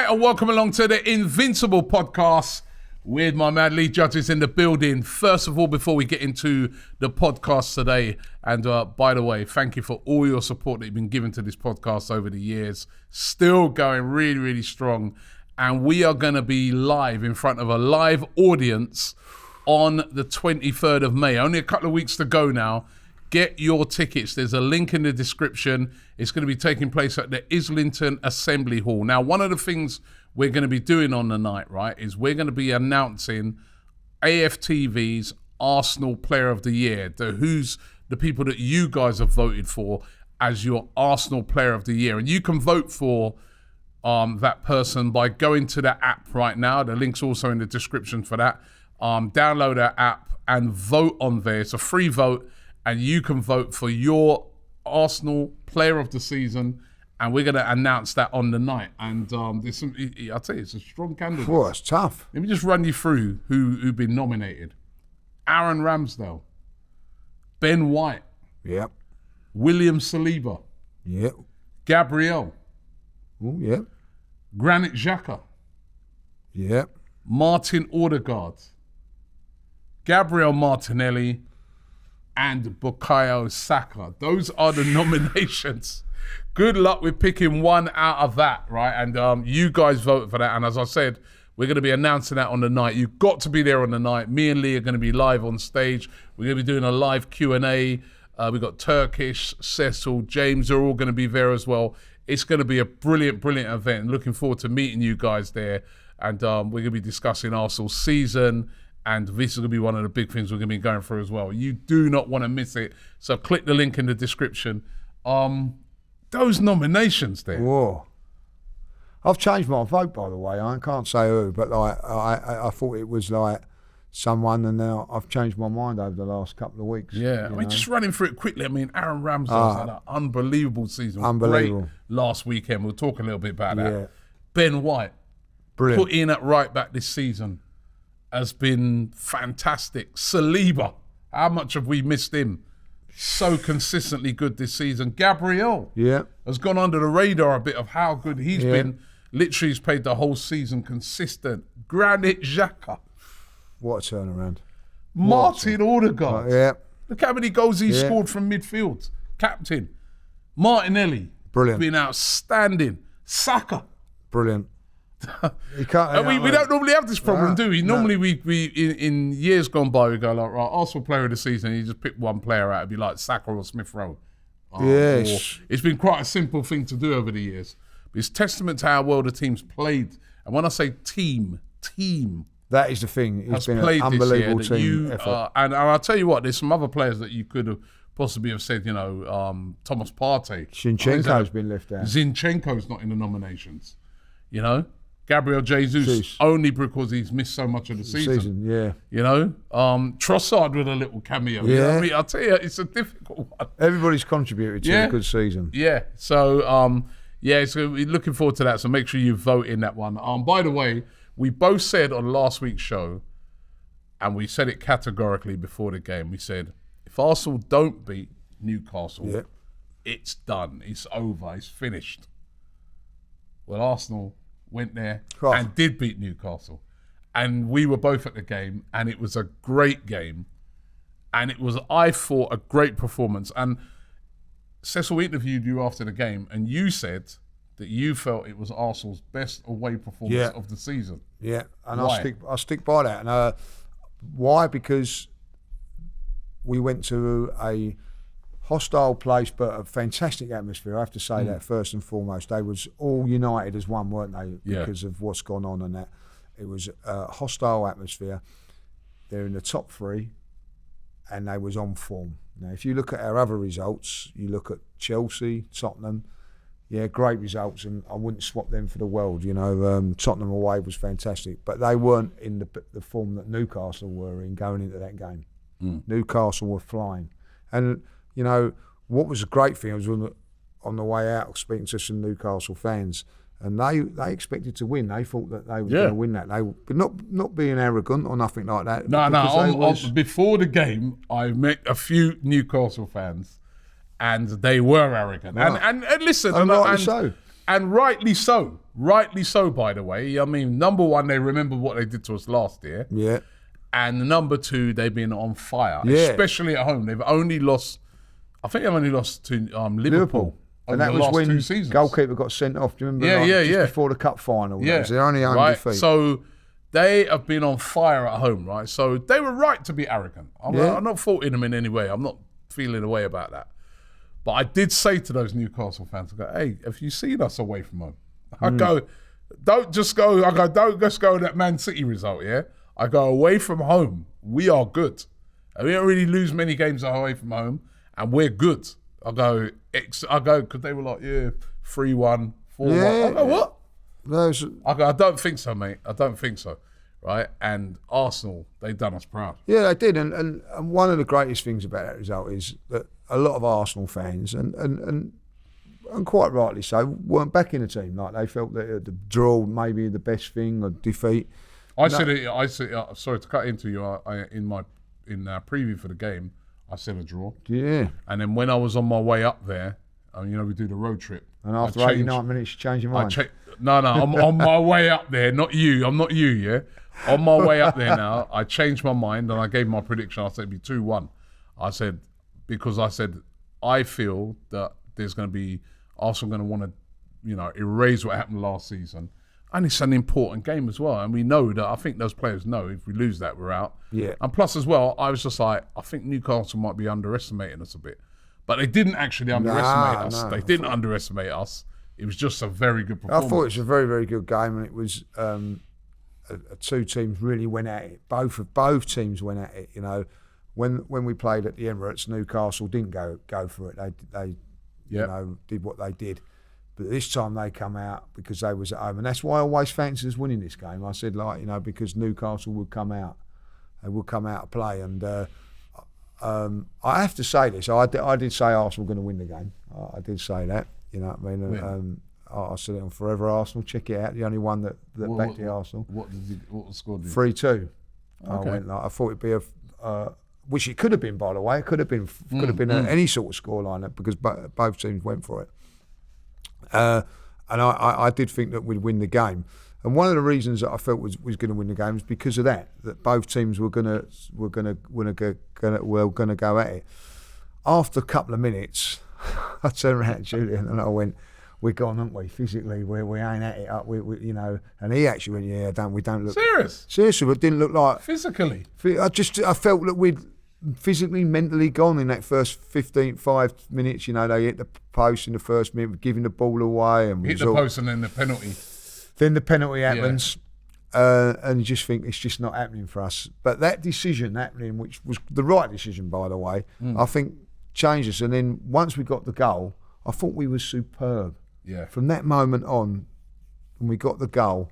right, and welcome along to the Invincible podcast with my man Lee Judges in the building. First of all, before we get into the podcast today, and by the way, thank you for all your support that you've been giving to this podcast over the years. Still going really, really strong. And we are going to be live in front of a live audience on the 23rd of May. Only a couple of weeks to go now. Get your tickets. There's a link in the description. It's going to be taking place at the Islington Assembly Hall. Now, one of the things we're going to be doing on the night, right, is we're going to be announcing AFTV's Arsenal Player of the Year. Who's the people that you guys have voted for as your Arsenal Player of the Year. And you can vote for that person by going to the app right now. The link's also in the description for that. Download our app and vote on there. It's a free vote, and you can vote for your Arsenal Player of the Season, and we're going to announce that on the night. And there's some, I'll tell you, it's a strong candidate. Oh, it's tough. Let me just run you through who've been nominated. Aaron Ramsdale, Ben White, Yep. William Saliba, Yep. Gabriel, Oh, yep. Granit Xhaka, Yep. Martin Odegaard, Gabriel Martinelli, and Bukayo Saka. Those are the nominations. Good luck with picking one out of that, right? And you guys vote for that. And as I said, we're going to be announcing that on the night. You've got to be there on the night. Me and Lee are going to be live on stage. We're going to be doing a live Q&A. We've got Turkish, Cecil, James are all going to be there as well. It's going to be a brilliant, brilliant event. Looking forward to meeting you guys there. And we're going to be discussing Arsenal's season. And this is going to be one of the big things we're going to be going through as well. You do not want to miss it. So click the link in the description. Those nominations there. Whoa. I've changed my vote, by the way. I can't say who, but like I thought it was like someone, and now I've changed my mind over the last couple of weeks. Yeah, I mean, just running through it quickly. I mean, Aaron Ramsdale's had an unbelievable season. Unbelievable. Great last weekend. We'll talk a little bit about that. Yeah. Ben White, Brilliant. put in at right back this season, has been fantastic. Saliba, how much have we missed him? So consistently good this season. Gabriel has gone under the radar a bit of how good he's been. Literally, he's played the whole season consistent. Granit Xhaka. What a turnaround. Martin Odegaard. Look how many goals he scored from midfield. Captain. Martinelli. Brilliant. Been outstanding. Saka. Brilliant. You can't, we don't normally have this problem, do we? Normally, we in years gone by, we go like, right, Arsenal Player of the Season, you just pick one player out. It'd be like Saka or Smith Rowe. Yes. It's been quite a simple thing to do over the years. But it's testament to how well the team's played. And when I say team, that is the thing. It's been played an unbelievable team effort. And I'll tell you what, there's some other players that you could have possibly have said, Thomas Partey. Zinchenko's been left out. Zinchenko's not in the nominations. Gabriel Jesus, only because he's missed so much of the season. Trossard with a little cameo. Yeah. I mean, I'll tell you, it's a difficult one. Everybody's contributed to a good season. Yeah. So, so we're looking forward to that. So make sure you vote in that one. By the way, we both said on last week's show, and we said it categorically before the game, we said, if Arsenal don't beat Newcastle, it's done. It's over. It's finished. Well, Arsenal went there and did beat Newcastle. And we were both at the game, and it was a great game. And it was, I thought, a great performance. And Cecil interviewed you after the game, and you said that you felt it was Arsenal's best away performance of the season. Yeah, and Why? I'll stick by that. And why? Because we went to a hostile place, but a fantastic atmosphere. I have to say that first and foremost. They was all united as one, weren't they? Because of what's gone on and that. It was a hostile atmosphere. They're in the top three, and they was on form. Now, if you look at our other results, you look at Chelsea, Tottenham, great results, and I wouldn't swap them for the world. Tottenham away was fantastic, but they weren't in the form that Newcastle were in going into that game. Newcastle were flying. And what was a great thing, I was on the way out speaking to some Newcastle fans, and they expected to win. They thought that they were going to win that. But not being arrogant or nothing like that. No. Before the game, I met a few Newcastle fans, and they were arrogant. Right. And listen, and And rightly so. Rightly so, by the way. I mean, number one, they remember what they did to us last year. Yeah. And number two, they've been on fire, Yeah. especially at home. They've only lost, I think they've only lost to Liverpool. And that was when goalkeeper got sent off. Do you remember? Just before the cup final. Yeah. They're only home right? defeat. So they have been on fire at home, right? So they were right to be arrogant. I'm not faulting them in any way. I'm not feeling a way about that. But I did say to those Newcastle fans, I go, hey, have you seen us away from home? I go, don't just go that Man City result, yeah? I go, away from home, we are good. And we don't really lose many games away from home, and we're good. I go, because they were like, 3-1, 4-1. I go, what? I go, I don't think so, mate. I don't think so. Right? And Arsenal, they've done us proud. Yeah, they did. And one of the greatest things about that result is that a lot of Arsenal fans, and quite rightly so, weren't backing the team. Like, they felt that the draw may be the best thing, or defeat. I said, sorry to cut into you, in our preview for the game, I said a draw. Yeah. And then when I was on my way up there, we do the road trip. And after 89 minutes, you change your mind. No, I'm on my way up there, not you. I'm not you, yeah? On my way up there now, I changed my mind and I gave my prediction. I said it'd be 2-1. Because I feel that there's going to be, Arsenal going to want to, erase what happened last season. And it's an important game as well. And we know that, I think those players know if we lose that, we're out. Yeah. And plus as well, I was just like, I think Newcastle might be underestimating us a bit. But they didn't actually underestimate us. They didn't underestimate us. It was just a very good performance. I thought it was a very, very good game, and it was two teams really went at it. Both teams went at it. When we played at the Emirates, Newcastle didn't go for it. They did what they did. But this time they come out because they was at home, and that's why I always fancied us winning this game. I said, because Newcastle would come out, they would come out to play, and I have to say this. I did say Arsenal were going to win the game. I did say that. You know what I mean? I said it on Forever Arsenal. Check it out. The only one that backed the Arsenal. What was scored? 3-2. Okay. I thought it'd be which it could have been, by the way. It could have been any sort of scoreline because both teams went for it. And I did think that we'd win the game. And one of the reasons that I felt was going to win the game was because of that both teams were going to go at it. After a couple of minutes, I turned around to Julian and I went, "We're gone, aren't we? Physically, we ain't at it up. We And he actually went, "Yeah, we don't look serious. Seriously, but it didn't look like physically. I felt that we'd physically, mentally gone in that first 5 minutes. They hit the post in the first minute, giving the ball away, and hit the post and then the penalty. Then the penalty happens, and you just think it's just not happening for us. But that decision happening, which was the right decision, by the way, I think changed us. And then once we got the goal, I thought we were superb. Yeah. From that moment on, when we got the goal,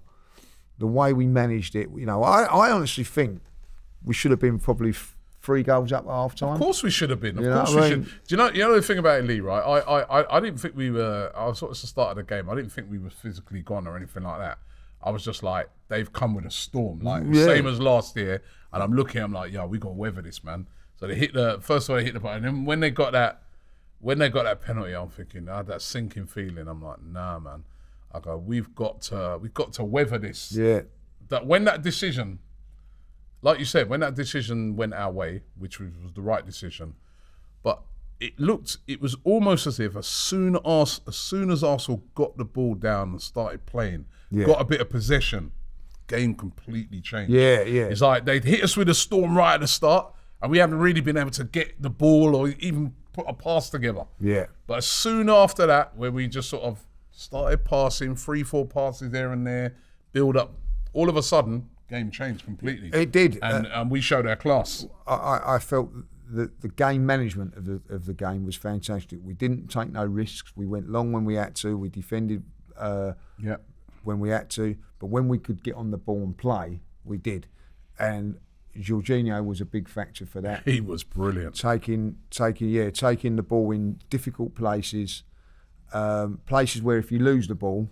the way we managed it, I honestly think we should have been probably 3 goals up at half time. Of course we should have been. Of course we should. Do you know the thing about it, Lee, right? I didn't think we were, I was sort of the start of the game, I didn't think we were physically gone or anything like that. I was just like, they've come with a storm, same as last year. And I'm looking, I'm like, we got to weather this, man. So they hit first of all, they hit the button. And then when they got that penalty, I'm thinking, I had that sinking feeling. I'm like, nah, man. I go, we've got to weather this. Yeah. That when that decision, like you said, when that decision went our way, which was the right decision, but it was almost as if as soon as Arsenal got the ball down and started playing, got a bit of possession, game completely changed. Yeah. It's like they'd hit us with a storm right at the start, and we haven't really been able to get the ball or even put a pass together. Yeah. But soon after that, where we just sort of started passing, 3-4 passes there and there, build up, all of a sudden, game changed completely. It did. And we showed our class. I felt that the game management of the game was fantastic. We didn't take no risks. We went long when we had to. We defended when we had to. But when we could get on the ball and play, we did. And Jorginho was a big factor for that. He was brilliant. Taking the ball in difficult places, places where if you lose the ball,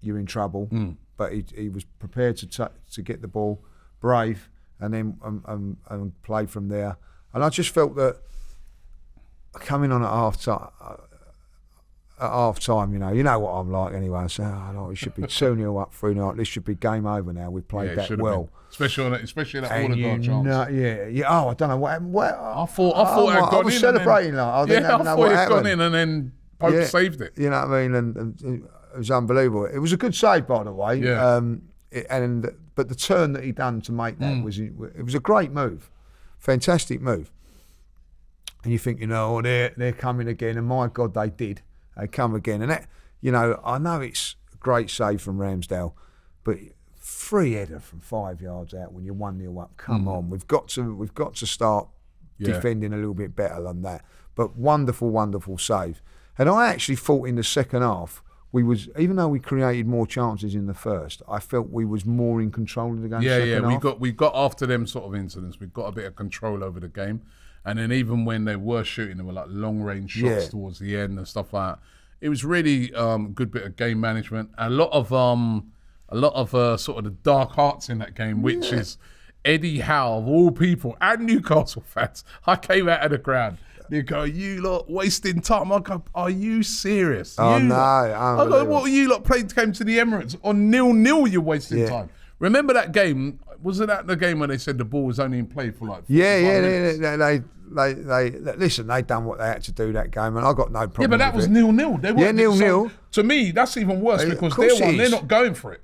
you're in trouble. But he was prepared to get the ball, brave, and then and play from there. And I just felt that coming on at half time, at half time, you know what I'm like anyway. I say, we should be 2-0 up, 3-0. This should be game over now. We played that well. Especially that Odegaard chance. Yeah. Oh, I don't know what happened. I thought it had gone in. I was celebrating. I didn't know thought what it had happened. gone in and then Pope saved it. You know what I mean? And it was unbelievable. It was a good save, by the way. Yeah. But the turn that he done to make that was a great move, fantastic move. And you think, they're coming again, and my God, they did. They come again, and that, I know it's a great save from Ramsdale, but free header from 5 yards out when you're 1-0 up. Come on, we've got to start defending a little bit better than that. But wonderful, wonderful save. And I actually thought in the second half, even though we created more chances in the first, I felt we was more in control of the game. We got after them sort of incidents. We got a bit of control over the game, and then even when they were shooting, they were like long range shots towards the end and stuff like that. It was really good bit of game management. A lot of sort of the dark hearts in that game, which is Eddie Howe of all people and Newcastle fans. I came out of the crowd. You go, you lot wasting time. I go, are you serious? Oh, no. I go, what were you lot came to the Emirates on 0-0? You're wasting time. Remember that game? Wasn't that the game when they said the ball was only in play for like 45 minutes? They listen. They done what they had to do that game, and I got no problem. Yeah, but that was 0-0. They weren't 0-0. So, to me, that's even worse because they're not going for it.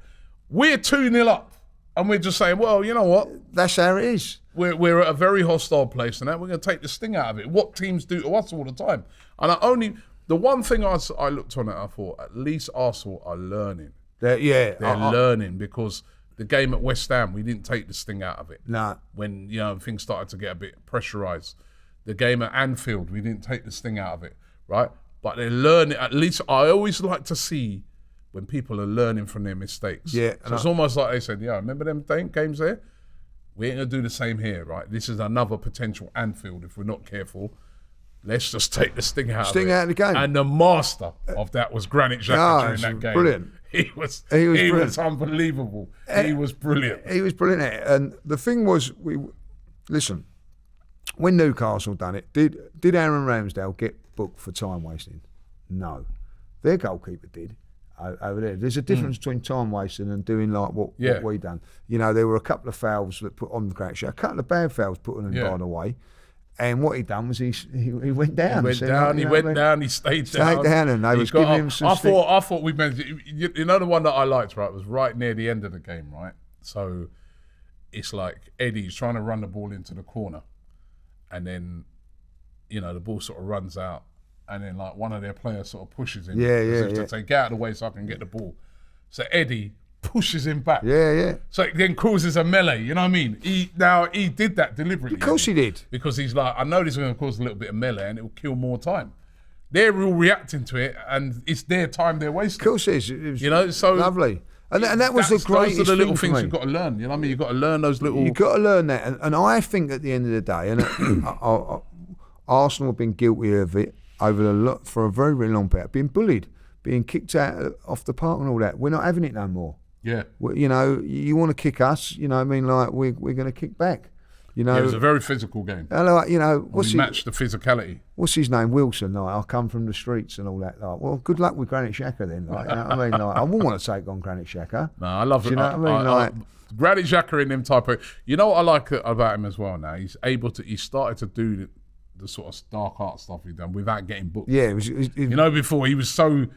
We're 2-0 up, and we're just saying, well, you know what? That's how it is. We're at a very hostile place, and that we're going to take the sting out of it. What teams do to us all the time. And the one thing I looked on it, I thought at least Arsenal are learning. They're learning because the game at West Ham, we didn't take the sting out of it. No. When things started to get a bit pressurised. The game at Anfield, we didn't take the sting out of it, right? But they're learning. At least I always like to see when people are learning from their mistakes. Yeah. So it's almost like they said, remember them games there? We ain't going to do the same here, right? This is another potential Anfield if we're not careful. Let's just take the sting out of it. Out of the game. And the master of that was Granit Xhaka during that game. Brilliant. He was unbelievable. He was brilliant. He was brilliant at it. And the thing was, listen, when Newcastle done it, did Aaron Ramsdale get booked for time wasting? No. Their goalkeeper did. Over there, there's a difference between time wasting and doing like what we done. There were a couple of fouls that put on the Granit Xhaka, a couple of bad fouls put on him by the way. And what he done was he went down. He went down. He stayed down, and they was giving him some. I thought we meant. The one that I liked, right, was right near the end of the game, right. So it's like Eddie's trying to run the ball into the corner, and then the ball sort of runs out. And then like one of their players sort of pushes him. To say, get out of the way so I can get the ball. So Eddie pushes him back. So it then causes a melee, you know what I mean? He did that deliberately. Of course he did. Because he's like, I know this is going to cause a little bit of melee and it will kill more time. They're all reacting to it and it's their time they're wasting. Of course it is. It was so lovely. And that was the greatest thing. Those are the little things you've got to learn. You know what I mean? You've got to learn those little... You've got to learn that. And I think at the end of the day, and Arsenal have been guilty of it for a very, very long period, being bullied, being kicked out off the park and all that. We're not having it no more. Yeah. You want to kick us, we're going to kick back. It was a very physical game. We matched the physicality. What's his name? Wilson. I come from the streets and all that. Well, good luck with Granit Xhaka then. I wouldn't want to take on Granit Xhaka. No, I love it. You know what I mean? Granit Xhaka in them type of... You know what I like about him as well now? He started to do the sort of dark art stuff he's done without getting booked. Yeah, before he's too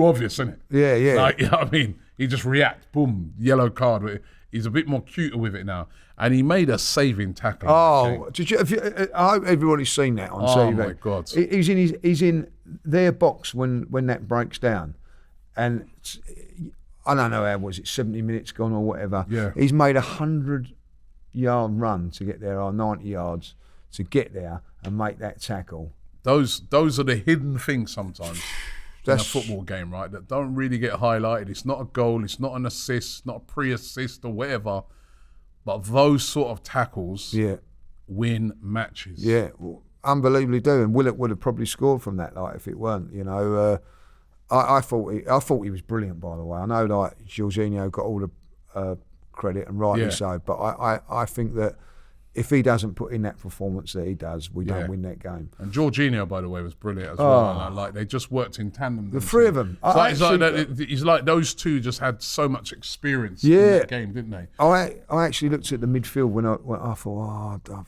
obvious, isn't it? Yeah. Like, you know what I mean? He just reacts, boom, yellow card. He's a bit more cuter with it now. And he made a saving tackle. Oh, I hope everybody's seen that on TV. Oh my God. He's in their box when that breaks down. And I don't know how was it, 70 minutes gone or whatever. Yeah. He's made 100-yard run to get there, or 90 yards to get there and make that tackle. Those are the hidden things sometimes in a football game, right? That don't really get highlighted. It's not a goal, it's not an assist, not a pre-assist or whatever. But those sort of tackles win matches. Yeah, unbelievably do. And Willett would have probably scored from that, like if it weren't. I thought he was brilliant, by the way. I know like Jorginho got all the credit and rightly so, but I think that if he doesn't put in that performance that he does, we don't win that game. And Jorginho, by the way, was brilliant as well. And like they just worked in tandem. The three of them. It's like those two just had so much experience in that game, didn't they? I actually looked at the midfield when I thought,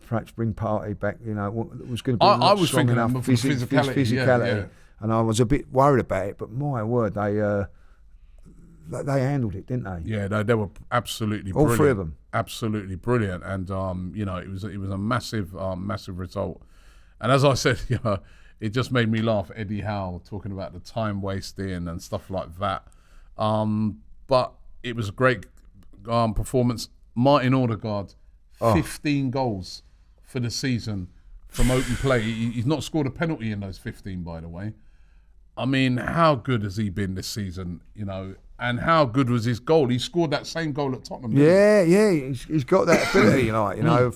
perhaps bring Partey back. You know, it was going to be I was strong thinking enough physicality. Yeah. And I was a bit worried about it. But my word, they handled it, didn't they? Yeah, they were absolutely brilliant. All three of them. Absolutely brilliant. And, it was a massive result. And as I said, it just made me laugh. Eddie Howe talking about the time wasting and stuff like that. But it was a great performance. Martin Odegaard, 15 goals for the season from open play. He's not scored a penalty in those 15, by the way. I mean, how good has he been this season, and how good was his goal? He scored that same goal at Tottenham. He's got that ability,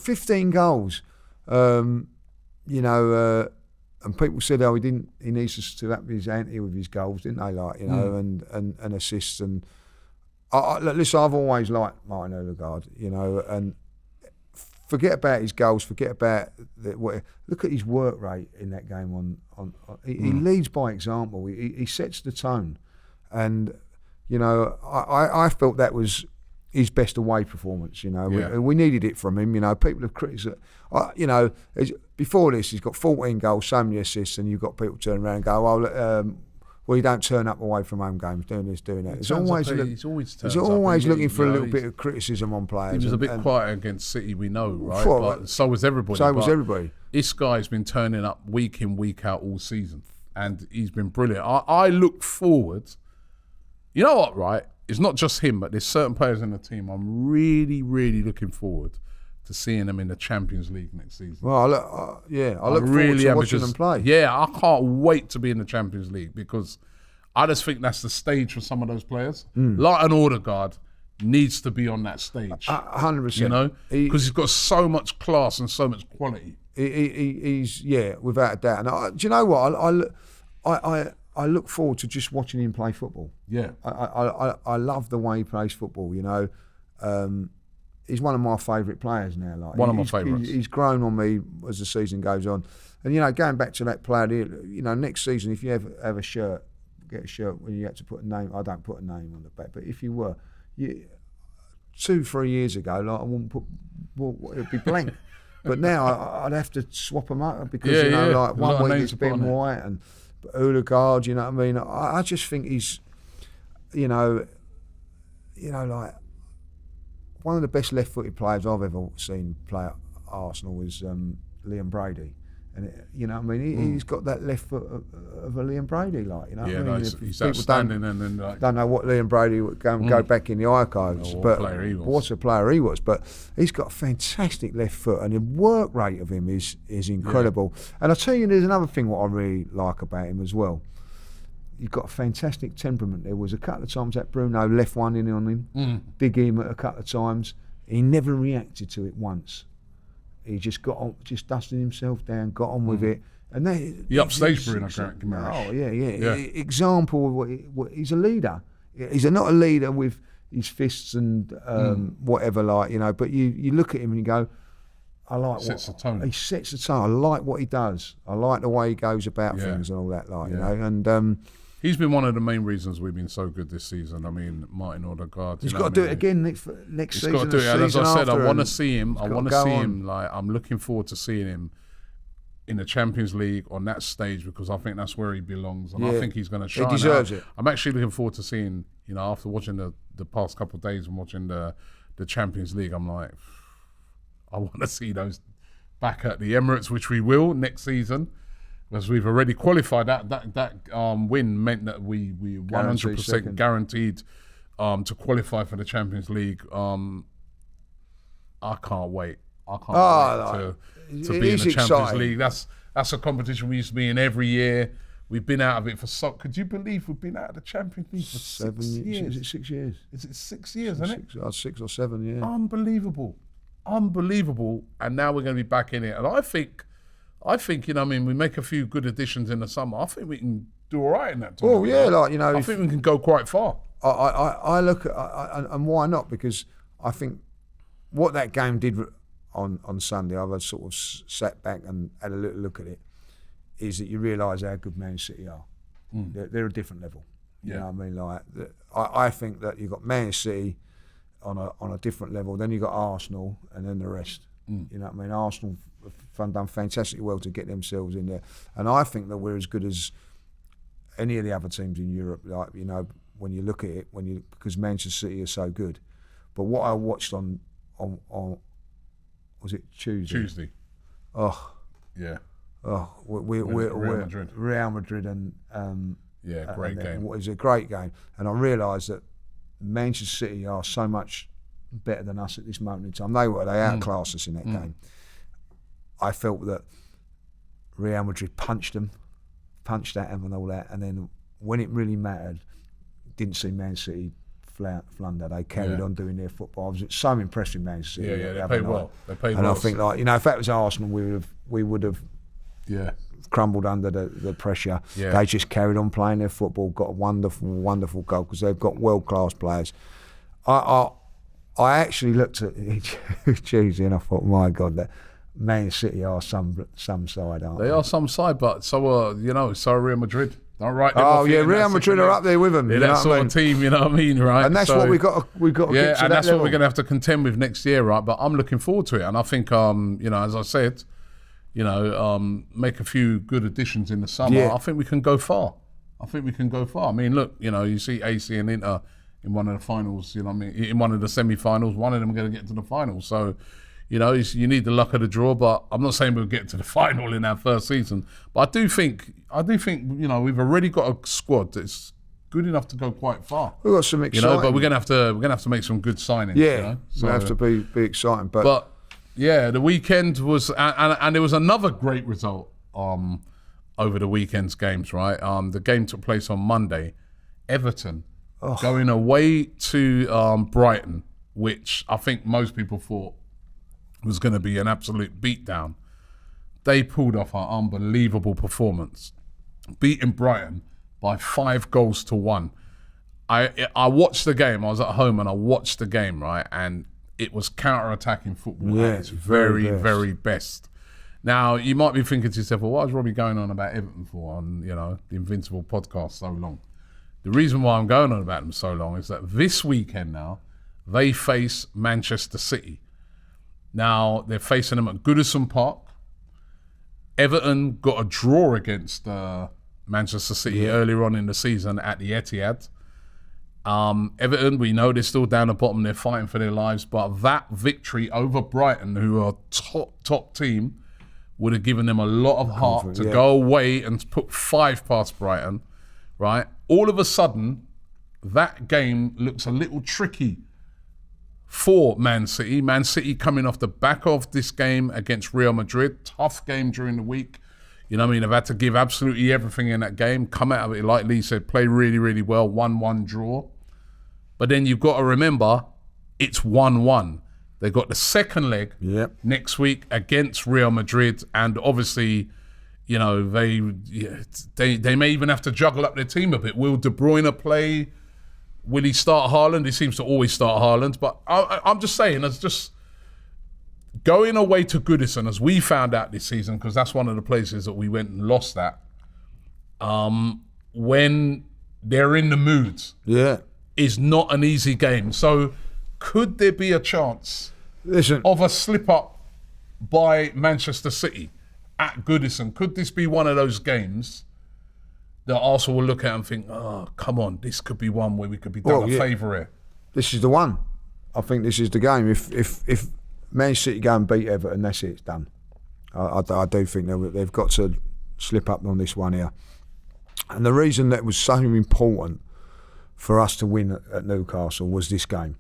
15 goals. And people said, he needs to up his ante with his goals, didn't they? And assists. And listen, I've always liked Martin Odegaard, and forget about his goals, forget about look at his work rate in that game. He leads by example. He sets the tone, and I felt that was his best away performance. We needed it from him. People have criticised. Before this, he's got 14 goals, so many assists, and you've got people turn around and go, well, you don't turn up away from home games, doing this, doing that. He's always looking for a little bit of criticism on players. He was a bit quiet against City, we know, right? But so was everybody. This guy's been turning up week in, week out all season, and he's been brilliant. I look forward. You know what, right? It's not just him, but there's certain players in the team I'm really, really looking forward to seeing them in the Champions League next season. Well, I look forward to watching them play. Yeah, I can't wait to be in the Champions League because I just think that's the stage for some of those players. Like an Odegaard needs to be on that stage. 100%. Because he's got so much class and so much quality. He's without a doubt. And do you know what? I look forward to just watching him play football. Yeah. I love the way he plays football, He's one of my favourite players now. One of my favourites. He's grown on me as the season goes on. And, going back to that player, next season, if you ever have a shirt, get a shirt where you had to put a name, I don't put a name on the back, but if you were, 2-3 years ago, I wouldn't put, it'd be blank. But now I'd have to swap them up because, one week it's Ben White and Odegaard, you know what I mean? I just think he's, one of the best left-footed players I've ever seen play at Arsenal was Liam Brady. And, he's got that left foot of a Liam Brady, he's outstanding. And then, don't know what Liam Brady would go back in the archives. What a player he was. But he's got a fantastic left foot, and the work rate of him is incredible. Yeah. And I'll tell you, there's another thing what I really like about him as well. He's got a fantastic temperament. There was a couple of times that Bruno left one in on him, dig him a couple of times. He never reacted to it once. He just got on, just dusted himself down, got on with it, and he upstaged Bruno. Example of what he's a leader. He's not a leader with his fists and whatever, But you look at him and you go, I like he sets the tone. He sets the tone. I like what he does. I like the way he goes about things and all that, And he's been one of the main reasons we've been so good this season. I mean, Martin Odegaard. He's got to do it again next season. He's got to do it. And as I said, I want to see him. I'm looking forward to seeing him in the Champions League on that stage because I think that's where he belongs, and I think he's going to shine. He deserves it. I'm actually looking forward to seeing. After watching the past couple of days and watching the Champions League, I'm like, I want to see those back at the Emirates, which we will next season. As we've already qualified, that win meant that we 100% guaranteed to qualify for the Champions League. I can't wait. I can't wait to be in the Champions League. That's a competition we used to be in every year. We've been out of it for could you believe we've been out of the Champions League for 6 years? Is it 6 years? Is it 6 years, isn't it? 6 or 7, yeah. Unbelievable. And now we're going to be back in it. And I think, we make a few good additions in the summer. I think we can do all right in that time. Oh, yeah, I think we can go quite far. I look at, and why not? Because I think what that game did, on Sunday, I've sort of sat back and had a little look at it, is that you realise how good Man City are. They're a different level. You know what I mean? Like, I think that you've got Man City on a different level, then you've got Arsenal, and then the rest. You know what I mean? Arsenal have done fantastically well to get themselves in there. And I think that we're as good as any of the other teams in Europe, like, you know, when you look at it, because Manchester City are so good. But what I watched on was it Tuesday? Oh. Yeah. Oh, we're Real Madrid and great game. It was a great game, and I realised that Manchester City are so much better than us at this moment in time. They outclassed us in that game. I felt that Real Madrid punched at them and all that, and then when it really mattered, didn't see Man City flounder. They carried on doing their football. I was so impressed with Man City. They played well. And I think, like, you know, if that was Arsenal, we would have crumbled under the pressure. They just carried on playing their football, got a wonderful goal, because they've got world-class players. I actually looked at Tuesday and I thought, my God, that Man City are some side, aren't they? They are some side, but so are Real Madrid. Don't write them off. Real Madrid are up there with them. They're that sort of team, you know what I mean, right? And that's what we've got to get to that and that's level. what we're going to have to contend with next year, right? But I'm looking forward to it, and I think, as I said, make a few good additions in the summer. I think we can go far. I mean, look, you see AC and Inter in one of the finals, you know what I mean, in one of the semi-finals. One of them are going to get to the finals. So, you need the luck of the draw, but I'm not saying we'll get to the final in our first season. But I do think, we've already got a squad that's good enough to go quite far. We've got some exciting. But we're gonna have to make some good signings. So we have to be exciting. But the weekend was, and there was another great result over the weekend's games, right? The game took place on Monday. Everton going away to Brighton, which I think most people thought was going to be an absolute beatdown. They pulled off an unbelievable performance, beating Brighton by 5-1. I watched the game. I was at home and I watched the game, right? And it was counter-attacking football at its very best. Now, you might be thinking to yourself, well, why is Robbie going on about Everton for on, the Invincible podcast so long? The reason why I'm going on about them so long is that this weekend now, they face Manchester City. Now, they're facing them at Goodison Park. Everton got a draw against Manchester City earlier on in the season at the Etihad. Everton, we know they're still down the bottom. They're fighting for their lives. But that victory over Brighton, who are top team, would have given them a lot of heart to go away and put 5 past Brighton, right? All of a sudden, that game looks a little tricky for Man City. Man City coming off the back of this game against Real Madrid. Tough game during the week. You know what I mean? They've had to give absolutely everything in that game. Come out of it, like Lee said, play really, really well. 1-1 draw. But then you've got to remember, it's 1-1. They've got the second leg next week against Real Madrid. And obviously, they may even have to juggle up their team a bit. Will De Bruyne play? Will he start Haaland? He seems to always start Haaland. But I'm just saying, it's just going away to Goodison, as we found out this season, because that's one of the places that we went and lost at, when they're in the mood, is not an easy game. So could there be a chance of a slip-up by Manchester City at Goodison? Could this be one of those games that Arsenal will look at and think, oh, come on, this could be one where we could be done a favour here? This is the one. I think this is the game. If Man City go and beat Everton, that's it, it's done. I do think they've got to slip up on this one here. And the reason that was so important for us to win at Newcastle was this game.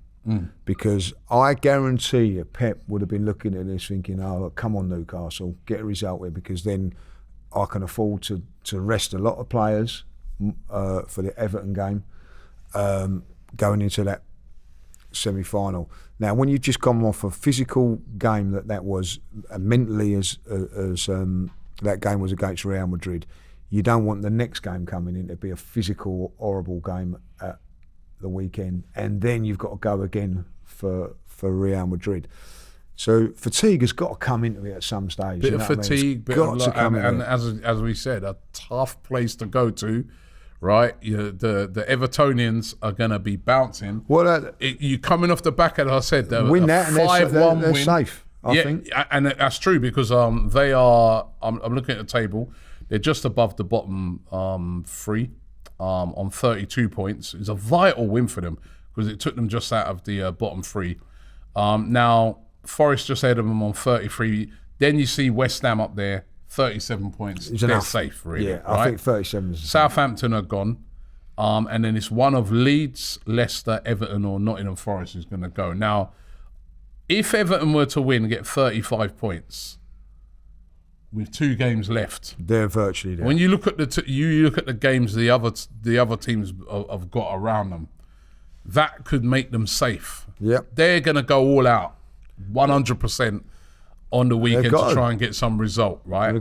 Because I guarantee you Pep would have been looking at this thinking, oh, look, come on Newcastle, get a result here, because then I can afford to rest a lot of players for the Everton game going into that semi-final. Now, when you've just come off a physical game that was mentally as that game was against Real Madrid, you don't want the next game coming in to be a physical, horrible game at the weekend, and then you've got to go again for Real Madrid. So fatigue has got to come into it at some stage. Bit of fatigue, bit of and as we said, a tough place to go to, right? The Evertonians are going to be bouncing. Well, you coming off the back of, I said, win that, and 5-1 they're win. safe. I think, and that's true because they are. I'm looking at the table. They're just above the bottom three on 32 points. It's a vital win for them because it took them just out of the bottom three. Now, Forest just ahead of them on 33. Then you see West Ham up there, 37 points. They're safe, really. Yeah, I think 37 is Southampton are gone. And then it's one of Leeds, Leicester, Everton, or Nottingham Forest who's going to go. Now, if Everton were to win and get 35 points with 2 games left, they're virtually there. When you look at the games the other teams have got around them, that could make them safe. Yep. They're going to go all out, 100% on the weekend to try and get some result, right?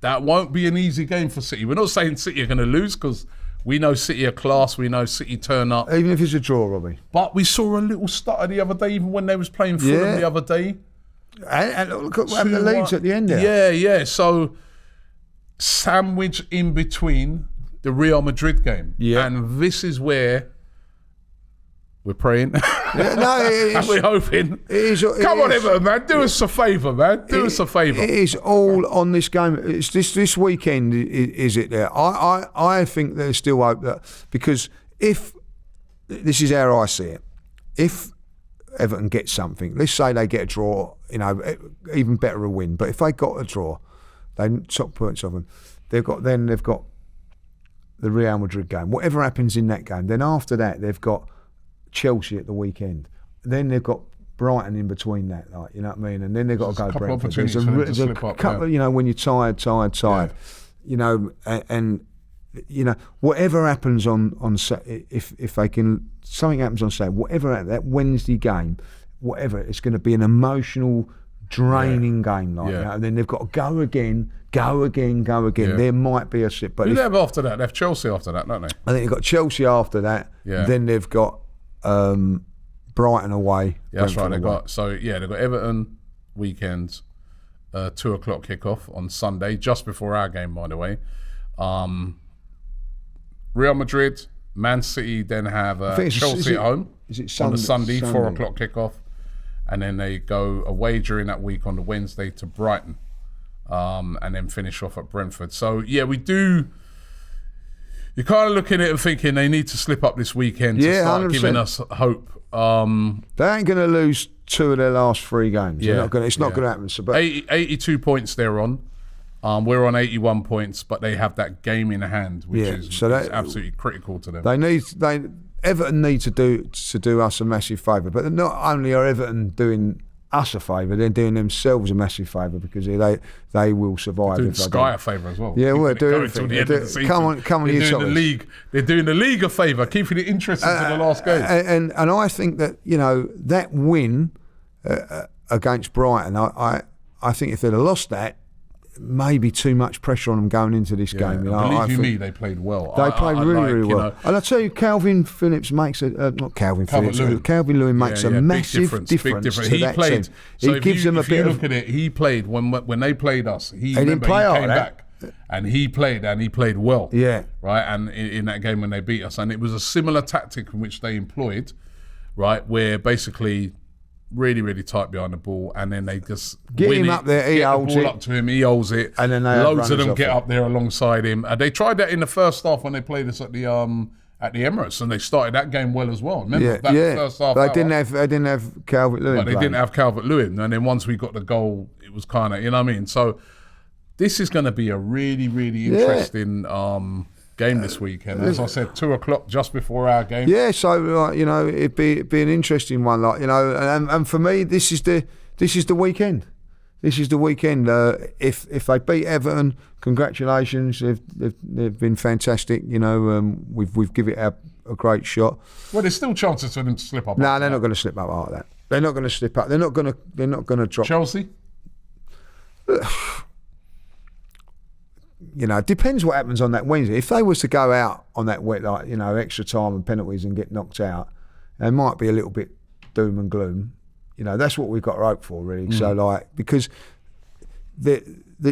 That won't be an easy game for City. We're not saying City are going to lose because we know City are class. We know City turn up. Even if it's a draw, Robbie. But we saw a little stutter the other day, even when they was playing Fulham the other day. And look at what happened to Leeds at the end there. Yeah. So, sandwich in between the Real Madrid game. Yeah. And this is where we're praying. And we're hoping. Come on, Everton, man. Do us a favour, man. Do us a favour. It is all on this game. It's this weekend, is it there? I think there's still hope that, because if, this is how I see it, if Everton get something, let's say they get a draw, even better a win, but if they got a draw, they top points of them, they've got the Real Madrid game. Whatever happens in that game, then after that they've got Chelsea at the weekend. Then they've got Brighton in between that, you know what I mean? And then they've got to go Brentford. There's a couple, when you're tired, and whatever happens on if they can, something happens on Saturday, whatever that Wednesday game, whatever, it's going to be an emotional, draining game, and then they've got to go again. Yeah. There might be a slip, but who they have after that? They have Chelsea after that, don't they? I think they've got Chelsea after that. Yeah. Then they've got Brighton away. Yeah, that's right. They've got Everton weekends, 2:00 kickoff on Sunday, just before our game, by the way. Real Madrid, Man City then have Chelsea at home on the Sunday, 4:00 kickoff, and then they go away during that week on the Wednesday to Brighton, and then finish off at Brentford. So yeah, we do. You're kind of looking at it and thinking they need to slip up this weekend to start 100%. Giving us hope. They ain't going to lose 2 of their last 3 games. Yeah, it's not going to happen. So, but 82 points they're on. We're on 81 points, but they have that game in hand, which is absolutely critical to them. Everton need to do us a massive favour, but not only are Everton doing us a favour, they're doing themselves a massive favour, because they will survive. They're doing Sky a favour as well. Yeah, we're doing everything. Come on, they're doing the league. They're doing the league a favour, keeping it interesting to the last game. And I think that that win against Brighton, I think if they'd have lost that, maybe too much pressure on them going into this game. Believe me, they played well. They played really well. And I tell you, Calvin Phillips makes Calvin Lewin makes a massive difference to that team. So he gives them a bit of. Look at it, he played when they played us. He came back and he played well. Yeah, right. And in that game when they beat us, and it was a similar tactic in which they employed, right, where basically. Really, really tight behind the ball, and then they just get him up there. He holds it up to him. He holds it, and then loads of them get up there alongside him. They tried that in the first half when they played us at the Emirates, and they started that game well as well. Remember that first half? They didn't have Calvert-Lewin, but they didn't have Calvert-Lewin, and then once we got the goal, it was kind of, you know what I mean. So this is going to be a really, really interesting game this weekend. As I said, 2:00 just before our game. Yeah, so it'd be an interesting one. And for me, this is the weekend. This is the weekend. If they beat Everton, congratulations. They've been fantastic. We've given it a great shot. Well, there's still chances for them to slip up. No, they're not going to slip up like that. They're not going to slip up. They're not going to drop. Chelsea. It depends what happens on that Wednesday. If they was to go out on that extra time and penalties and get knocked out, they might be a little bit doom and gloom. You know, that's what we've got to hope for, really. So, like, because the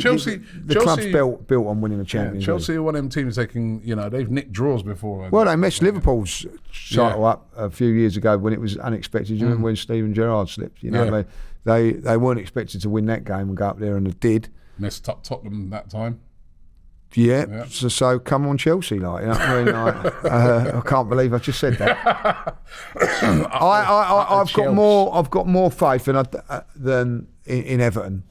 club's built on winning the Champions League. Chelsea are one of them teams they've nicked draws before. Well, they messed Liverpool's title up a few years ago when it was unexpected. You remember when Steven Gerrard slipped? You know, they weren't expected to win that game and go up there, and they did. Messed up Tottenham that time. Yeah. So come on, Chelsea, like, you know what I mean? I can't believe I just said that. I've got more faith than in Everton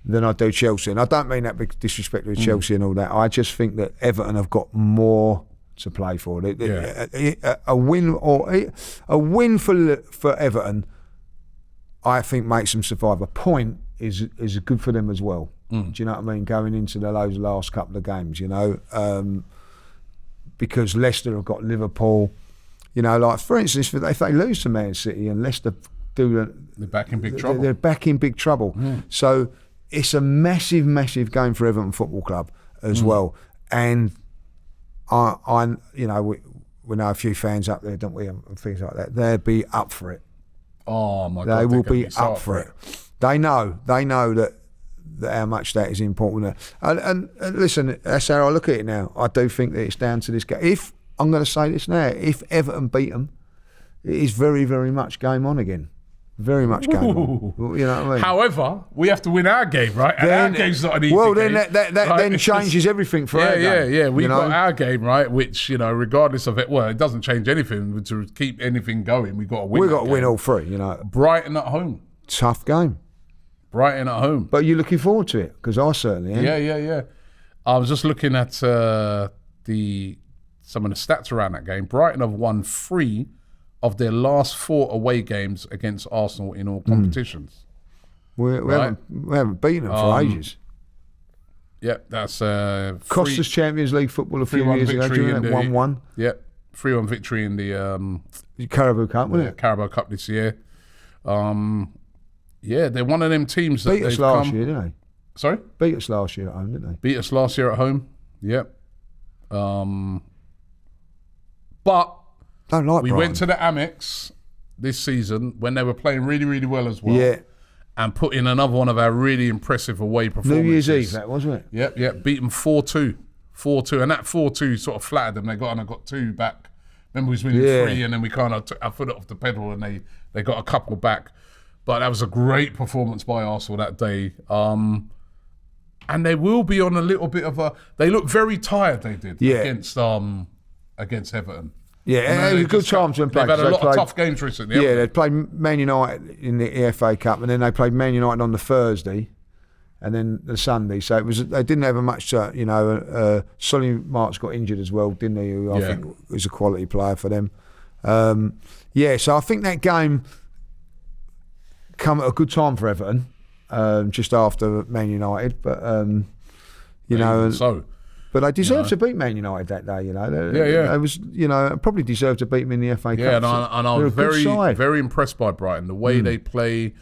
than I do Chelsea, and I don't mean that because disrespect to Chelsea and all that. I just think that Everton have got more to play for. A win for Everton, I think, makes them survive. A point is good for them as well. Do you know what I mean? Going into those last couple of games, because Leicester have got Liverpool. Like, for instance, if they lose to Man City and Leicester they're back in big trouble. They're back in big trouble. So it's a massive, massive game for Everton Football Club as well. And we know a few fans up there, don't we, and things like that. They'll be up for it. Oh my God! They will be up for it. They know that how much that is important. And listen, that's how I look at it now. I do think that it's down to this game. If I'm going to say this now, if Everton beat them, it is very, very much game on again. Very much game on. You know what I mean? However, we have to win our game, right? And our game's not an easy game. Then that then changes everything for our game. Yeah. We've got our game, right? Which, regardless of it, it doesn't change anything. To keep anything going, we've got to win. We've got to win all three, Brighton at home. Tough game. Brighton at home. But you're looking forward to it? Because I certainly am. Yeah. I was just looking at some of the stats around that game. Brighton have won 3 of their last 4 away games against Arsenal in all competitions. We haven't beaten them for ages. Yeah, that's cost us Champions League football a few years ago. 1-1. Yeah, 3-1 victory in the Carabao Cup, wasn't it? Carabao Cup this year. Yeah, they're one of them teams that beat us last year, didn't they? Sorry? Beat us last year at home, didn't they? Beat us last year at home. Yep. But we went to the Amex this season when they were playing really, really well as well. Yeah. And put in another one of our really impressive away performances. New Year's Eve, that wasn't it? Yep. Beat them 4-2. 4-2. And that 4-2 sort of flattered them. They got 2 back. Remember, we was winning 3 and then we kind of took our foot off the pedal and they got a couple back. But that was a great performance by Arsenal that day. And they will be on a little bit of a... They look very tired, they did, against Everton. Yeah, it was a good time to play. They've had a lot of tough games recently. Yeah, they played Man United in the FA Cup, and then they played Man United on the Thursday, and then the Sunday. So they didn't have a much. Solly Marks got injured as well, didn't he? Who I think was a quality player for them. So I think that game come at a good time for Everton, just after Man United, but But they deserved to beat Man United that day, They was, probably deserved to beat them in the FA Cup. Yeah, and I was very, very impressed by Brighton. The way they play,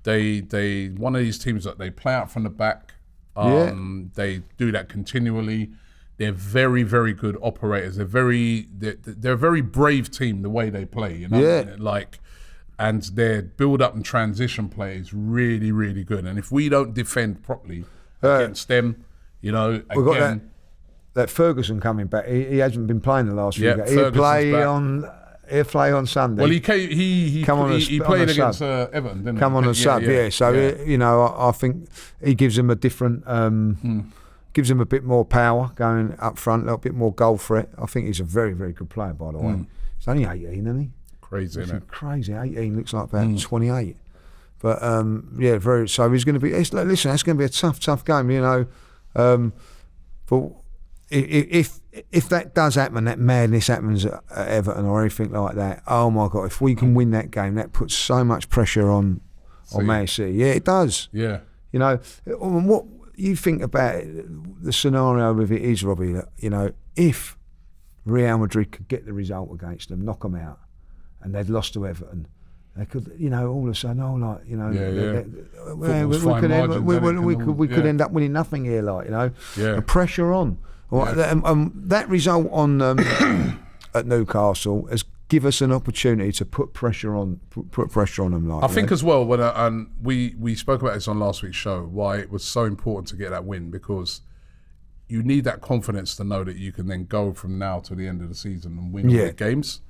they one of these teams that they play out from the back. They do that continually. They're very, very good operators. They're a very brave team. The way they play, and their build-up and transition play is really, really good. And if we don't defend properly against them, we've got that Ferguson coming back. He hasn't been playing the last few games. He'll play on Sunday. Well, he played against Everton, didn't he? Come on a sub, So I think he gives him a different, gives him a bit more power going up front, a little bit more goal threat. I think he's a very, very good player, by the way. He's only 18, isn't he? Crazy, isn't it? Crazy. 18 looks like about 28. But so he's going to be. Listen, that's going to be a tough game, But if that does happen, that madness happens at Everton or anything like that, oh my God, if we can win that game, that puts so much pressure on Man City. Yeah, it does. Yeah. What you think about the scenario of it is, Robbie, that, if Real Madrid could get the result against them, knock them out, and they'd lost to Everton, they could, all of a sudden, we could end up winning nothing here, the pressure on. That result on at Newcastle has give us an opportunity to put pressure on them. Like, I think as well, when and we spoke about this on last week's show, why it was so important to get that win, because you need that confidence to know that you can then go from now to the end of the season and win all the games.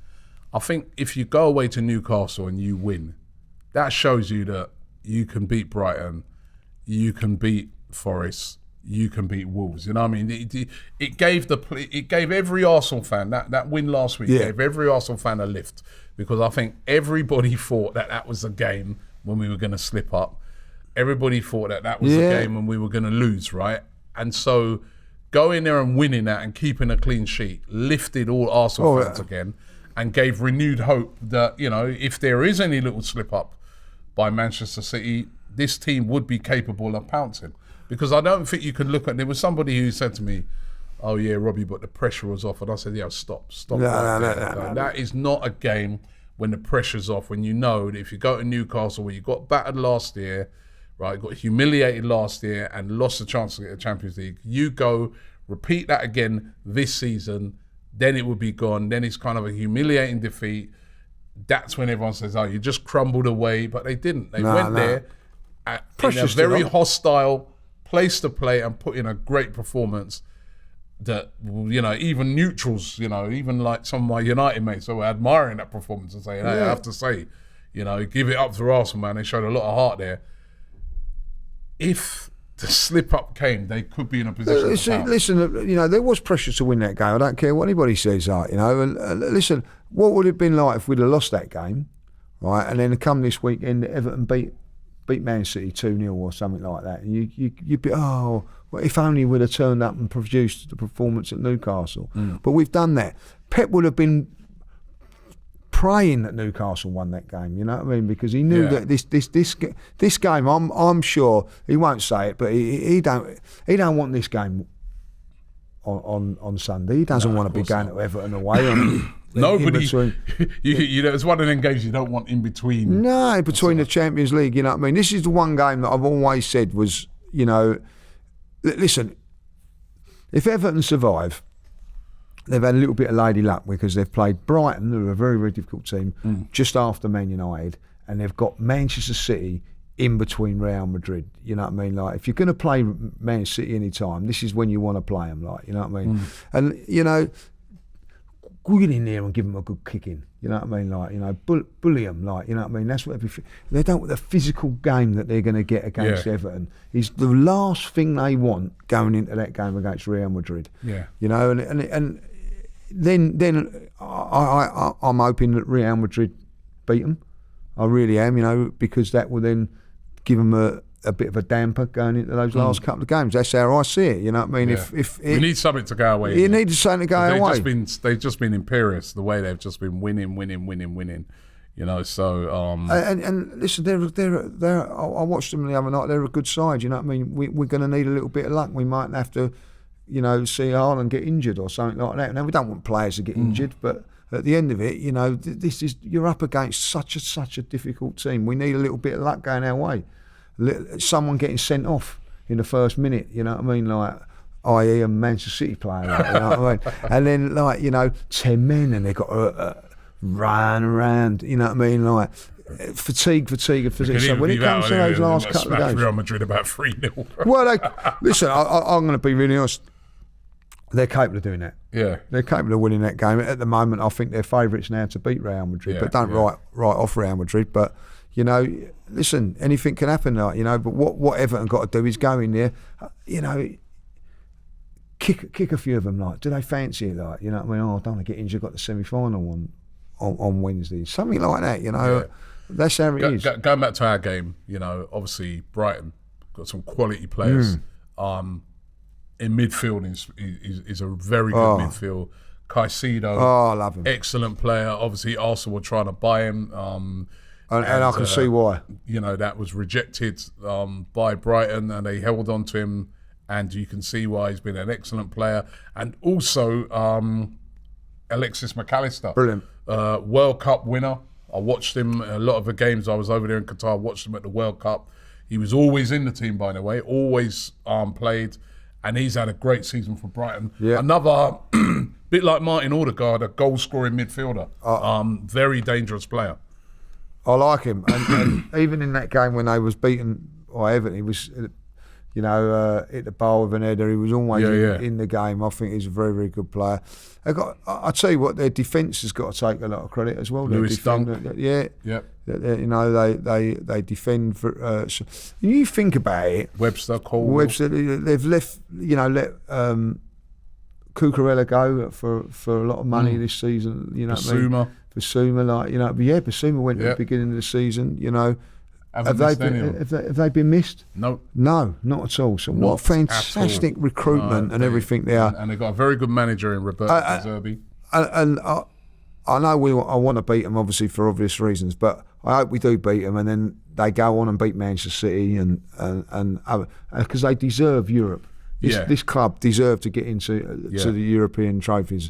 I think if you go away to Newcastle and you win, that shows you that you can beat Brighton, you can beat Forest, you can beat Wolves. You know what I mean? It gave every Arsenal fan, that win last week gave every Arsenal fan a lift, because I think everybody thought that was a game when we were going to slip up. Everybody thought that was a game when we were going to lose, right? And so going there and winning that and keeping a clean sheet lifted all Arsenal fans again, and gave renewed hope that, you know, if there is any little slip up by Manchester City, this team would be capable of pouncing. Because I don't think you can look at, there was somebody who said to me, oh yeah, Robbie, but the pressure was off. And I said, yeah, stop. No. That is not a game when the pressure's off, when you know that if you go to Newcastle, where you got battered last year, right, got humiliated last year and lost the chance to get the Champions League, you go, repeat that again this season, then it would be gone. Then it's kind of a humiliating defeat. That's when everyone says, oh, you just crumbled away. But they didn't. They went there in a very hostile place to play and put in a great performance that, you know, even neutrals, you know, even like some of my United mates were admiring that performance and saying, hey, I have to say, you know, give it up to Arsenal, man. They showed a lot of heart there. If the slip up came, they could be in a position to pounce. Listen, you know, there was pressure to win that game. I don't care what anybody says, you know. And listen, what would it have been like if we'd have lost that game, right? And then come this weekend, Everton beat Man City 2-0 or something like that. And you'd be, well, if only we'd have turned up and produced the performance at Newcastle. But we've done that. Pep would have been praying that Newcastle won that game, you know what I mean? Because he knew that this game, I'm sure he won't say it, but he don't want this game on Sunday. He doesn't want to be going to Everton away. Nobody, you know, it's one of them games you don't want in between. No, between the Champions League, you know what I mean? This is the one game that I've always said was, you know, listen, if Everton survive, they've had a little bit of lady luck because they've played Brighton, who are a very, very difficult team, just after Man United, and they've got Manchester City in between Real Madrid. You know what I mean? Like, if you're going to play Man City any time, this is when you want to play them. Like, you know what I mean? And you know, get in there and give them a good kicking. You know what I mean? Like, you know, bully them. Like, you know what I mean? That's what they don't. The physical game that they're going to get against Everton is the last thing they want going into that game against Real Madrid. Yeah. You know, and then I'm hoping that Real Madrid beat them. I really am. You know, because that will then give them a bit of a damper going into those last couple of games. That's how I see it. You know what I mean? If we need something to go away. You need something to go away. They've just been imperious the way they've just been winning. You know, so and listen, they're I watched them the other night. They're a good side. You know what I mean? We're going to need a little bit of luck. We might have to, you know, see Haaland get injured or something like that. Now we don't want players to get injured, but at the end of it, you know, you're up against such a difficult team. We need a little bit of luck going our way. Someone getting sent off in the first minute, you know what I mean, like, i.e. a Manchester City player, like, you know what I mean, and then, like, you know, 10 men and they've got to run around, you know what I mean, like, fatigue. So when it comes to those last couple of games, Real Madrid about 3-0. Well, listen, I'm going to be really honest. They're capable of doing that. Yeah, they're capable of winning that game. At the moment, I think they're favourites now to beat Real Madrid, but don't write off Real Madrid. But you know, listen, anything can happen, like, you know. But what Everton got to do is go in there, you know, kick a few of them. Like, do they fancy it? Like, you know what I mean? Oh, I don't want to get injured. Got the semi-final on Wednesday, something like that. You know, that's how it is. Going back to our game, you know, obviously Brighton got some quality players. In midfield is a very good midfield. Caicedo, I love him. Excellent player. Obviously, Arsenal were trying to buy him. And I can see why. You know, that was rejected by Brighton, and they held on to him, and you can see why. He's been an excellent player. And also, Alexis McAllister. Brilliant. World Cup winner. I watched him a lot of the games. I was over there in Qatar, watched him at the World Cup. He was always in the team, by the way, always played. And he's had a great season for Brighton. Yeah. Another Bit like Martin Odegaard, a goal-scoring midfielder. Very dangerous player. I like him, and even in that game when they was beaten by Everton, he was, hit the bar with an header. He was always in the game. I think he's a very, very good player. I tell you what, their defence has got to take a lot of credit as well. Lewis Dunk. They defend. You think about it. Webster, they've let Cucurella go for a lot of money this season. You know what I mean? Basuma, Basuma went at the beginning of the season. Have they been missed? No, not at all. So what fantastic recruitment and everything there. And they've got a very good manager in Roberto De Zerbi. And I know I want to beat them, obviously for obvious reasons, but I hope we do beat them, and then they go on and beat Manchester City and because they deserve Europe. This club deserve to get into to the European trophies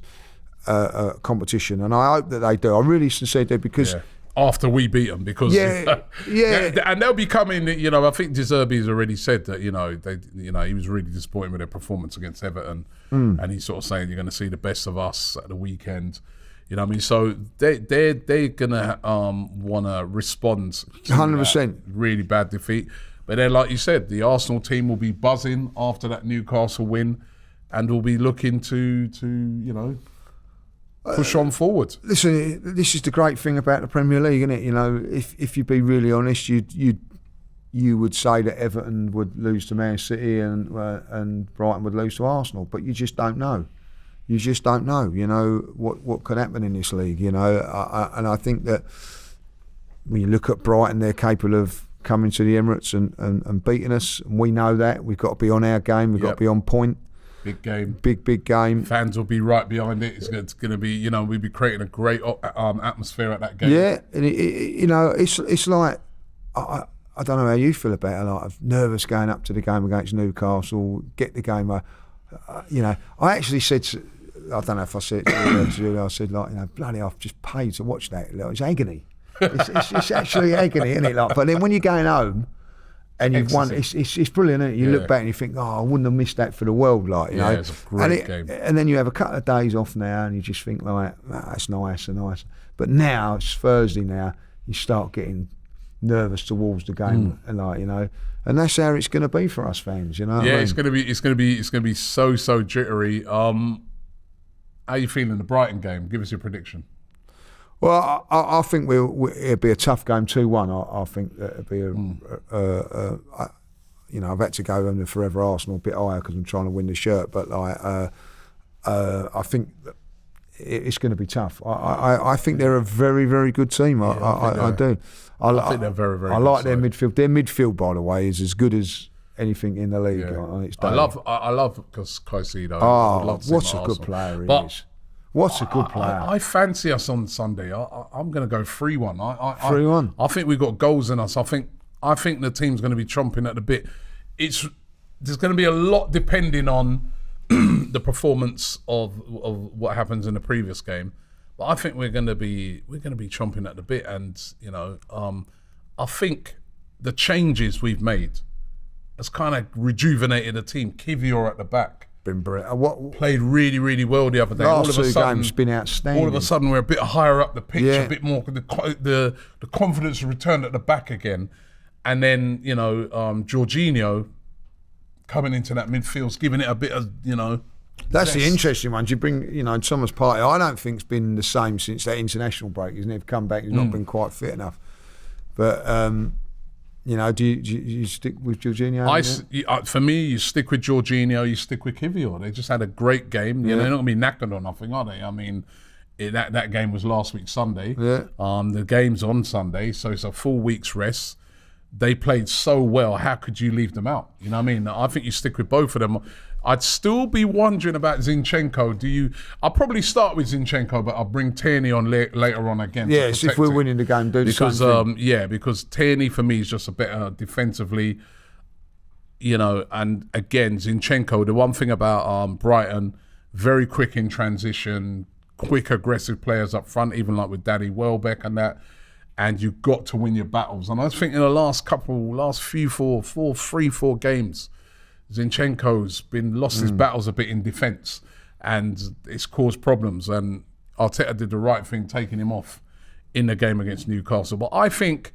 competition, and I hope that they do. I really sincerely do, because. Yeah. After we beat them, because and they'll be coming. I think De Zerbi's already said that he was really disappointed with their performance against Everton, and he's sort of saying you're going to see the best of us at the weekend. You know what I mean? So they're gonna want to respond to 100% really bad defeat. But then, like you said, the Arsenal team will be buzzing after that Newcastle win, and will be looking to push on forward. Listen, this is the great thing about the Premier League, isn't it? If you be really honest, you would say that Everton would lose to Man City and Brighton would lose to Arsenal, but you just don't know. You just don't know. What could happen in this league. And I think that when you look at Brighton, they're capable of coming to the Emirates and beating us. And we know that. We've got to be on our game. We've got to be on point. Big game. Big game. Fans will be right behind it. It's going to be, we'll be creating a great atmosphere at that game. Yeah, and it's like, I don't know how you feel about it. Like, I'm nervous going up to the game against Newcastle, get the game. I actually said, I don't know if I said it to you, I said, bloody, I've just paid to watch that. It's agony. It's actually agony, isn't it? But then when you're going home, and you've won. It's brilliant, isn't it? You look back and you think, I wouldn't have missed that for the world, it's a great game. And then you have a couple of days off now, and you just think, that's nice and nice. But now it's Thursday. Now you start getting nervous towards the game, and that's how it's going to be for us fans. It's going to be so jittery. How are you feeling the Brighton game? Give us your prediction. Well, I think it'll be a tough game, 2-1. I think it'll be I've had to go on the Forever Arsenal a bit higher because I'm trying to win the shirt, but I think it's going to be tough. I think they're a very, very good team. I do. I think they're very, very. I like their midfield. Their midfield, by the way, is as good as anything in the league. I love because Caicedo. What a good player he is. What's a good player? I fancy us on Sunday. I'm going to go 3-1. 3-1. I think we've got goals in us. I think the team's going to be chomping at the bit. There's going to be a lot depending on the performance of what happens in the previous game. But I think we're going to be chomping at the bit, and I think the changes we've made has kind of rejuvenated the team. Kivior at the back. Played really, really well the other day. Last two games been outstanding. All of a sudden, we're a bit higher up the pitch, a bit more. The confidence returned at the back again, and then Jorginho coming into that midfield, giving it a bit of That's the interesting one. You bring Thomas Partey. I don't think it's been the same since that international break. He's never come back. He's not been quite fit enough. But do you stick with Jorginho? For me, you stick with Jorginho, you stick with Kivior. They just had a great game. They're not going to be knackered or nothing, are they? I mean, that game was last week Sunday. Yeah. The game's on Sunday, so it's a full week's rest. They played so well. How could you leave them out? You know what I mean? I think you stick with both of them. I'd still be wondering about Zinchenko. I'll probably start with Zinchenko, but I'll bring Tierney on later on again. Yes, if we're winning the game, do the same thing. Because Tierney for me is just a better defensively, and again, Zinchenko, the one thing about Brighton, very quick in transition, quick aggressive players up front, even like with Danny Welbeck and that, and you've got to win your battles. And I was thinking the last 3-4 games, Zinchenko's been lost his battles a bit in defence, and it's caused problems. And Arteta did the right thing taking him off in the game against Newcastle. But I think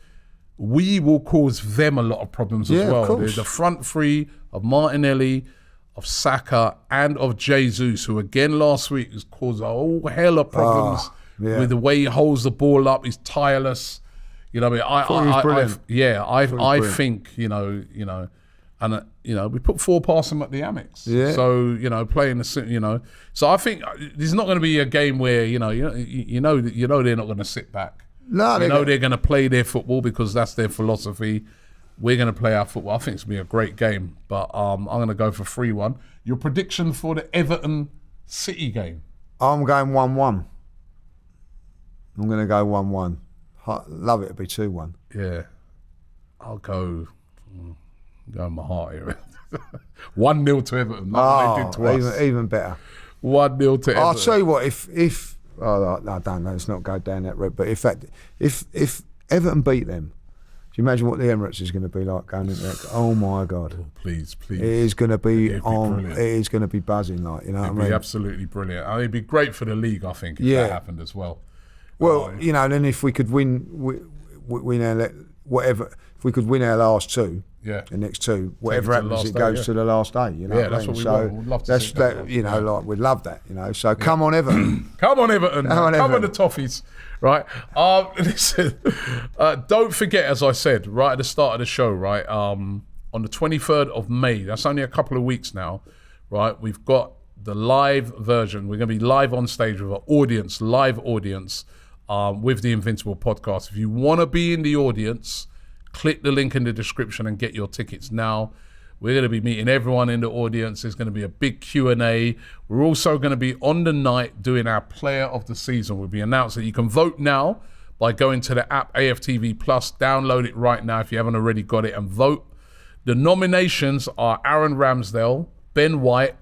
we will cause them a lot of problems as well. Of course. The front three of Martinelli, of Saka, and of Jesus, who again last week has caused a whole hell of problems with the way he holds the ball up. He's tireless. You know, I think, and we put 4 past them at the Amex. Yeah. So, playing the, so I think this is not going to be a game where, they're not going to sit back. No, they're going to play their football because that's their philosophy. We're going to play our football. I think it's going to be a great game, but I'm going to go for 3-1. Your prediction for the Everton City game? I'm going 1-1. I'm going to go 1-1. Love it to be 2-1. Yeah. I'll go my heart here. 1-0 to Everton. Like they did to us. Even better. 1-0 to Everton. I'll tell you what, if I don't know, let's not go down that route, but if Everton beat them, do you imagine what the Emirates is going to be like going into that? Oh my God! Oh, please. It is going to be It is going to be buzzing, like, what I mean? It'd be absolutely brilliant. It'd be great for the league, I think, if that happened as well. Well, then if we could win our if we could win our last 2. Yeah. The next 2, whatever happens, it goes to the last day. That's what we want. We'd love to see that. Like we'd love that. So come on, Everton. Come on, Everton. Come on, the Toffees. Right. Listen. Don't forget, as I said right at the start of the show, right, on the 23rd of May. That's only a couple of weeks now, right? We've got the live version. We're going to be live on stage with an live audience, with the Invincible podcast. If you want to be in the audience, click the link in the description and get your tickets now. We're going to be meeting everyone in the audience. There's going to be a big Q&A. We're also going to be on the night doing our player of the season. We'll be announcing. You can vote now by going to the app AFTV Plus. Download it right now if you haven't already got it and vote. The nominations are Aaron Ramsdale, Ben White,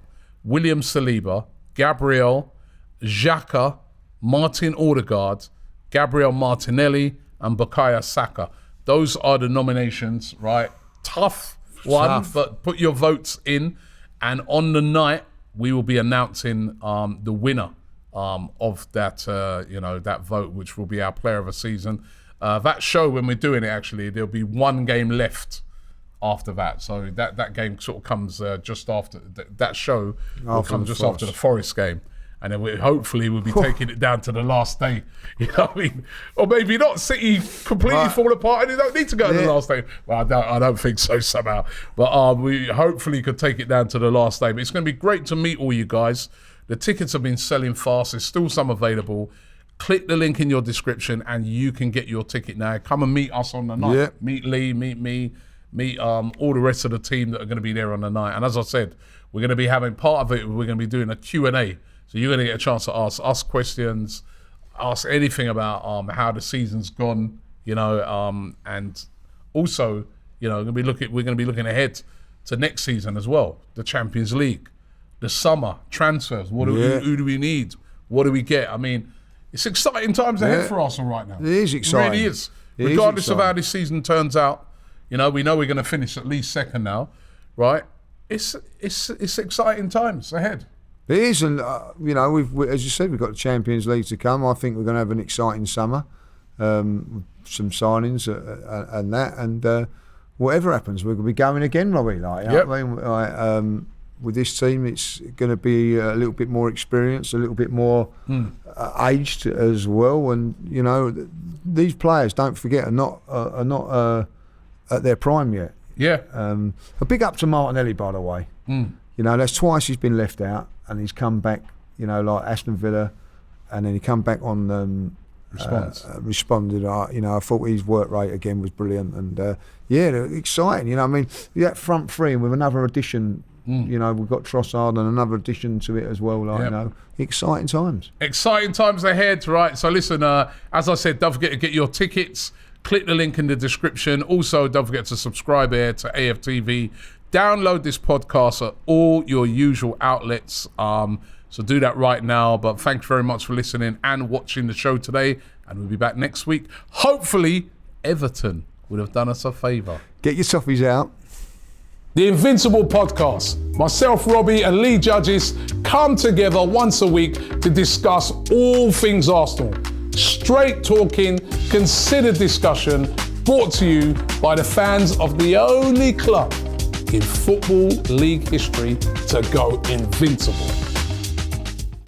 William Saliba, Gabriel, Xhaka, Martin Odegaard, Gabriel Martinelli, and Bukayo Saka. Those are the nominations, right? Tough one, but put your votes in. And on the night, we will be announcing the winner of that, that vote, which will be our player of the season. That show, when we're doing it, actually, there'll be 1 game left after that. So that game sort of comes just after, that show will come just after the Forest game. And then hopefully we'll be taking it down to the last day. You know what I mean? Or maybe not. City completely fall apart and they don't need to go to the last day. Well, I don't think so somehow. But we hopefully could take it down to the last day. But it's going to be great to meet all you guys. The tickets have been selling fast. There's still some available. Click the link in your description and you can get your ticket now. Come and meet us on the night. Yeah. Meet Lee, meet me, meet all the rest of the team that are going to be there on the night. And as I said, we're going to be having part of it. We're going to be doing a Q&A. So you're going to get a chance to ask us questions, ask anything about how the season's gone, and also, we're going to be looking ahead to next season as well, the Champions League, the summer transfers. Who do we need? What do we get? I mean, it's exciting times ahead for Arsenal right now. It is exciting. It really is. Regardless of how this season turns out, we know we're going to finish at least second now, right? It's exciting times ahead. It is, and we've as you said, we've got the Champions League to come. I think we're going to have an exciting summer, some signings and that, and whatever happens, we're going to be going again, Robbie. With this team, it's going to be a little bit more experienced, a little bit more aged as well, and these players, don't forget, are not at their prime yet. Yeah. A big up to Martinelli, by the way. That's twice he's been left out, and he's come back, like Aston Villa, and then he come back on responded. I thought his work rate again was brilliant, and exciting. That front three, and with another addition, we've got Trossard and another addition to it as well. Exciting times. Exciting times ahead, right? So listen, as I said, don't forget to get your tickets. Click the link in the description. Also, don't forget to subscribe here to AFTV. Download this podcast at all your usual outlets. So do that right now. But thanks very much for listening and watching the show today. And we'll be back next week. Hopefully, Everton would have done us a favour. Get your toffees out. The Invincible podcast. Myself, Robbie, and Lee Judges come together once a week to discuss all things Arsenal. Straight talking, considered discussion, brought to you by the fans of the only club in Football League history to go invincible.